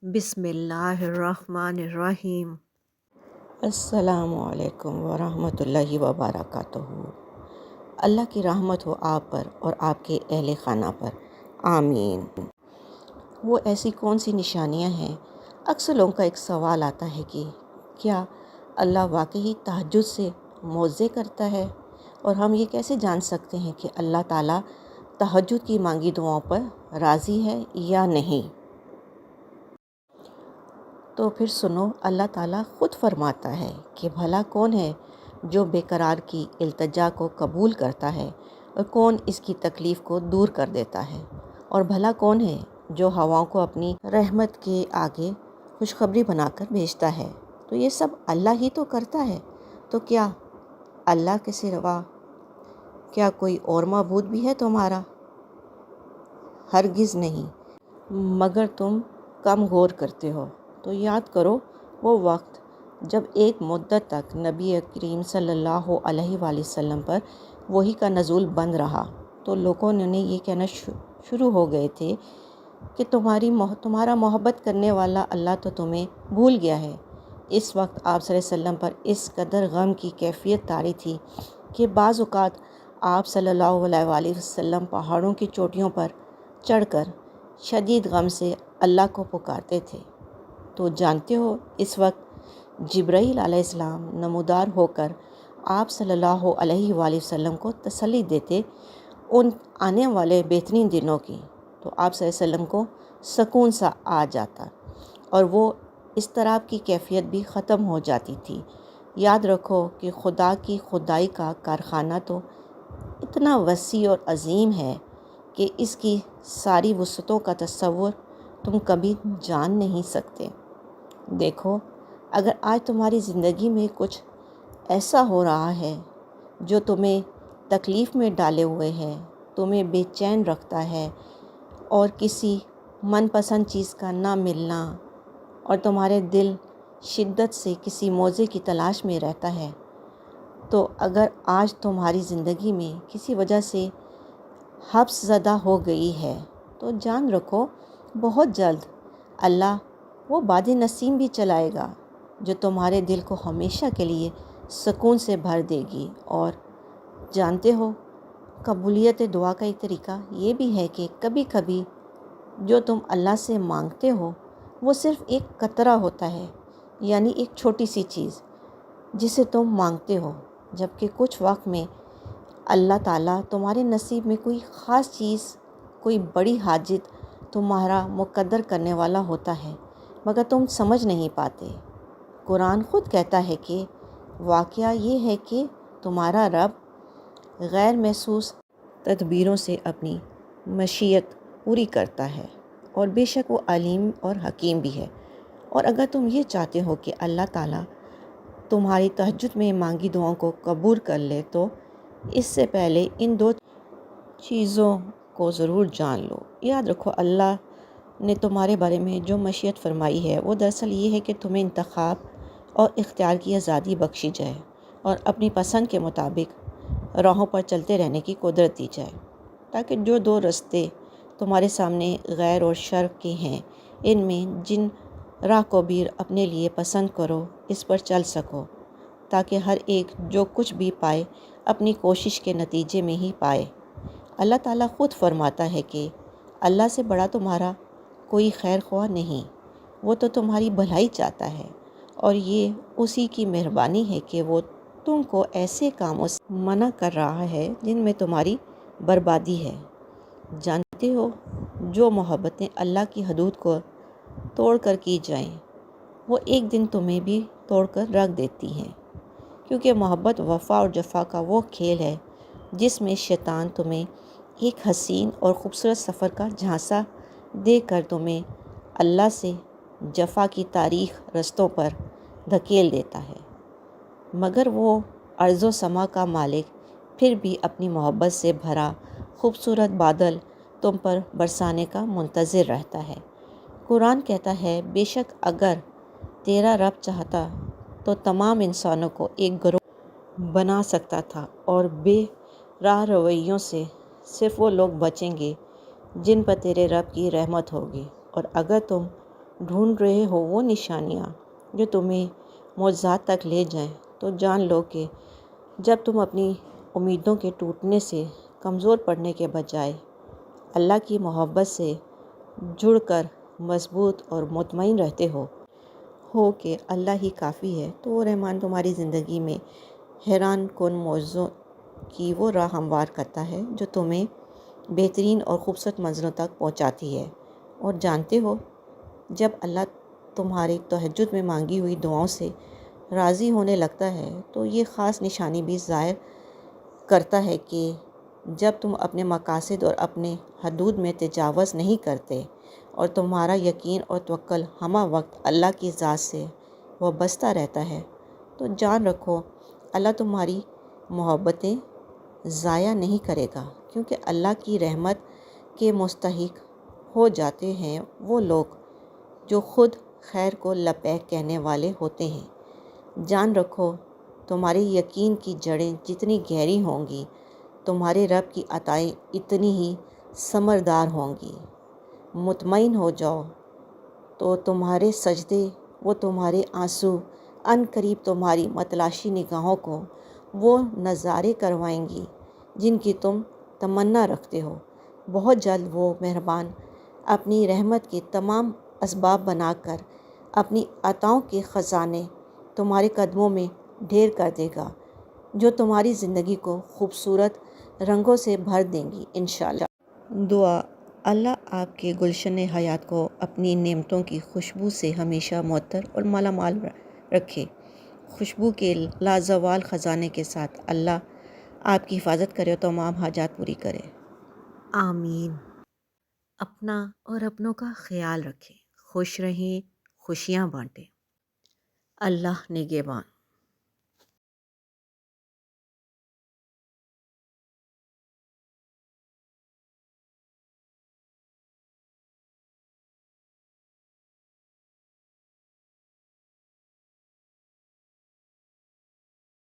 बिस्मिल्लाहिर्रहमानिर्रहीम। अस्सलामु अलैकुम वरहमतुल्लाहि वबरकातुहू। अल्लाह की रहमत हो आप पर और आपके अहले खाना पर, आमीन। वो ऐसी कौन सी निशानियां हैं? अक्सर लोगों का एक सवाल आता है कि क्या अल्लाह वाकई तहज्जुद से मौज़े करता है, और हम ये कैसे जान सकते हैं कि अल्लाह ताला तहज्जुद की मांगी दुआओं पर राज़ी है या नहीं। तो फिर सुनो, अल्लाह ताला ख़ुद फरमाता है कि भला कौन है जो बेकरार की इल्तिजा को कबूल करता है, और कौन इसकी तकलीफ़ को दूर कर देता है, और भला कौन है जो हवाओं को अपनी रहमत के आगे खुशखबरी बनाकर भेजता है। तो ये सब अल्लाह ही तो करता है। तो क्या अल्लाह के सिवा क्या कोई और माबूद भी है तुम्हारा? हरगिज़ नहीं, मगर तुम कम गौर करते हो। तो याद करो वो वक्त जब एक मुद्दत तक नबी करीम सल्लल्लाहु अलैहि वसल्लम पर वही का नज़ूल बंद रहा, तो लोगों ने ये कहना शुरू हो गए थे कि तुम्हारा मोहब्बत करने वाला अल्लाह तो तुम्हें भूल गया है। इस वक्त आप सल्लल्लाहु अलैहि वसल्लम पर इस कदर गम की कैफियत तारी थी कि बाज़ औक़ात आप सल्लल्लाहु अलैहि वसल्लम पहाड़ों की चोटियों पर चढ़कर शदीद गम से अल्लाह को पुकारते थे। तो जानते हो, इस वक्त जिब्राईल अलैहिस्सलाम नमूदार होकर आप सल्लल्लाहु अलैहि वसल्लम को तसल्ली देते उन आने वाले बेहतरीन दिनों की। तो आप सल्लल्लाहु अलैहि वसल्लम को सुकून सा आ जाता और वो इज़्तिराब की कैफियत भी ख़त्म हो जाती थी। याद रखो कि खुदा की खुदाई का कारखाना तो इतना वसी और अजीम है कि इसकी सारी वुसअतों का तसव्वुर तुम कभी जान नहीं सकते। देखो, अगर आज तुम्हारी ज़िंदगी में कुछ ऐसा हो रहा है जो तुम्हें तकलीफ़ में डाले हुए है, तुम्हें बेचैन रखता है, और किसी मनपसंद चीज़ का ना मिलना, और तुम्हारे दिल शिद्दत से किसी मौज़े की तलाश में रहता है, तो अगर आज तुम्हारी ज़िंदगी में किसी वजह से हब्स ज़दा हो गई है, तो जान रखो बहुत जल्द अल्लाह वो बादे नसीम भी चलाएगा जो तुम्हारे दिल को हमेशा के लिए सुकून से भर देगी। और जानते हो, कबूलियत दुआ का एक तरीका ये भी है कि कभी कभी जो तुम अल्लाह से मांगते हो वो सिर्फ़ एक कतरा होता है, यानी एक छोटी सी चीज़ जिसे तुम मांगते हो, जबकि कुछ वक्त में अल्लाह ताला तुम्हारे नसीब में कोई ख़ास चीज़, कोई बड़ी हाजित तुम्हारा मुक़द्दर करने वाला होता है, मगर तुम समझ नहीं पाते। कुरान ख़ुद कहता है कि वाक़या ये है कि तुम्हारा रब गैर महसूस तदबीरों से अपनी मशीयत पूरी करता है, और बेशक वो अलीम और हकीम भी है। और अगर तुम ये चाहते हो कि अल्लाह ताला तुम्हारी तहज्जुद में मांगी दुआओं को कबूल कर ले, तो इससे पहले इन दो चीज़ों को ज़रूर जान लो। याद रखो, अल्लाह ने तुम्हारे बारे में जो मशीयत फरमाई है वो दरअसल ये है कि तुम्हें इंतखाब और इख्तियार की आज़ादी बख्शी जाए, और अपनी पसंद के मुताबिक राहों पर चलते रहने की कुदरत दी जाए, ताकि जो दो रास्ते तुम्हारे सामने गैर और शर के हैं, इनमें जिन राह को भी अपने लिए पसंद करो इस पर चल सको, ताकि हर एक जो कुछ भी पाए अपनी कोशिश के नतीजे में ही पाए। अल्लाह ताला ख़ुद फरमाता है कि अल्लाह से बड़ा तुम्हारा कोई खैर ख्वाह नहीं, वो तो तुम्हारी भलाई चाहता है, और ये उसी की मेहरबानी है कि वो तुमको ऐसे कामों से मना कर रहा है जिनमें तुम्हारी बर्बादी है। जानते हो, जो मोहब्बतें अल्लाह की हदूद को तोड़ कर की जाएं, वो एक दिन तुम्हें भी तोड़ कर रख देती हैं, क्योंकि मोहब्बत वफ़ा और जफ़ा का वो खेल है जिसमें शैतान तुम्हें एक हसीन और ख़ूबसूरत सफ़र का झांसा देकर तुम्हें अल्लाह से जफ़ा की तारीख़ रस्तों पर धकेल देता है, मगर वो अर्ज़ो समा का मालिक फिर भी अपनी मोहब्बत से भरा खूबसूरत बादल तुम पर बरसाने का मुंतज़िर रहता है। कुरान कहता है, बेशक अगर तेरा रब चाहता तो तमाम इंसानों को एक गिरोह बना सकता था, और बेराह रवैयों से सिर्फ़ वो लोग बचेंगे जिन पर तेरे रब की रहमत होगी। और अगर तुम ڈھونڈ رہے ہو وہ نشانیاں جو تمہیں معجزات تک لے جائیں، تو جان لو کہ جب تم اپنی امیدوں کے ٹوٹنے سے کمزور پڑنے کے بجائے اللہ کی محبت سے جڑ کر مضبوط اور مطمئن رہتے ہو کہ اللہ ہی کافی ہے، تو وہ رحمان تمہاری زندگی میں حیران کن معجزوں کی وہ راہ ہموار کرتا ہے جو تمہیں بہترین اور خوبصورت منزلوں تک پہنچاتی ہے۔ اور جانتے ہو، جب اللہ تمہاری تہجد میں مانگی ہوئی دعاؤں سے راضی ہونے لگتا ہے تو یہ خاص نشانی بھی ظاہر کرتا ہے کہ جب تم اپنے مقاصد اور اپنے حدود میں تجاوز نہیں کرتے اور تمہارا یقین اور توکل ہمہ وقت اللہ کی ذات سے وابستہ رہتا ہے، تو جان رکھو اللہ تمہاری محبتیں ضائع نہیں کرے گا، کیونکہ اللہ کی رحمت کے مستحق ہو جاتے ہیں وہ لوگ جو خود خیر کو لبیک کہنے والے ہوتے ہیں۔ جان رکھو تمہارے یقین کی جڑیں جتنی گہری ہوں گی، تمہارے رب کی عطائیں اتنی ہی ثمردار ہوں گی۔ مطمئن ہو جاؤ تو تمہارے سجدے، وہ تمہارے آنسو ان قریب تمہاری متلاشی نگاہوں کو وہ نظارے کروائیں گی جن کی تم تمنا رکھتے ہو۔ بہت جلد وہ مہربان اپنی رحمت کے تمام اسباب بنا کر اپنی عطاؤں کے خزانے تمہارے قدموں میں ڈھیر کر دے گا، جو تمہاری زندگی کو خوبصورت رنگوں سے بھر دیں گی انشاءاللہ۔ دعا: اللہ آپ کے گلشن حیات کو اپنی نعمتوں کی خوشبو سے ہمیشہ معطر اور مالا مال رکھے۔ خوشبو کے لازوال خزانے کے ساتھ اللہ آپ کی حفاظت کرے اور تمام حاجات پوری کرے۔ آمین۔ اپنا اور اپنوں کا خیال رکھیں، خوش رہیں، خوشیاں بانٹیں۔ اللہ نگہبان۔